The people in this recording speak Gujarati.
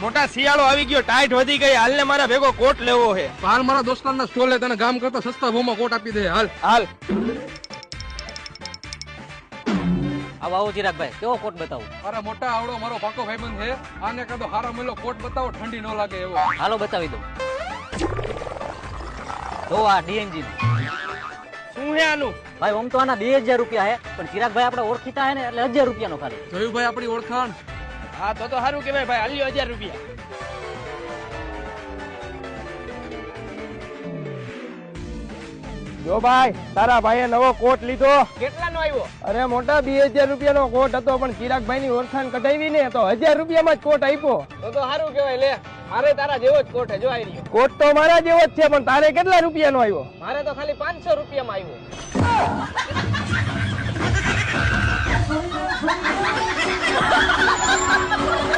મોટા શિયાળો આવી ગયો, ટાઈટ વધી ગઈ, હાલ ને મારા ભેગો કોટ લેવો છે. હાલ મારા દોસ્તારના સ્ટોલે તને ગામ કરતા સસ્તા ભાવમાં કોટ આપી દે. હાલ હાલ. આવો ચિરાગભાઈ, કેવો કોટ બતાવું? અરે મોટા આવડો મારો પાકો ભાઈબંધ છે, આને કાદો હારો મળ્યો કોટ બતાવો, ઠંડી ન લાગે એવો. હાલો બતાવી દઉં. જો આ ડીએનજી શું હે આનું? ભાઈ આમ તો આના 2000 રૂપિયા હે, પણ ચિરાગભાઈ આપણે ઓળખીતા હે ને એટલે 1000 રૂપિયાનો ખાલી. જોયું ભાઈ આપણી ઓળખાણ. હા તો સારું કેવાય ભાઈ, હાલ્યો 1000 રૂપિયા. જો ભાઈ, તારા ભાઈએ નવો કોટ લીધો. કેટલાનો આવ્યો? અરે મોટા 2000 રૂપિયાનો કોટ હતો, પણ ચિરાગભાઈ ની ઓળખાણ કઢાવી ને તો 1000 રૂપિયામાં જ કોટ આપ્યો. તો સારું કેવાય. લે, મારે તારા જેવો જ કોટ હે, જો આવી રહ્યો. કોટ તો મારા જેવો જ છે, પણ તારે કેટલા રૂપિયાનો આવ્યો? મારે તો ખાલી 500 રૂપિયામાં આવ્યો.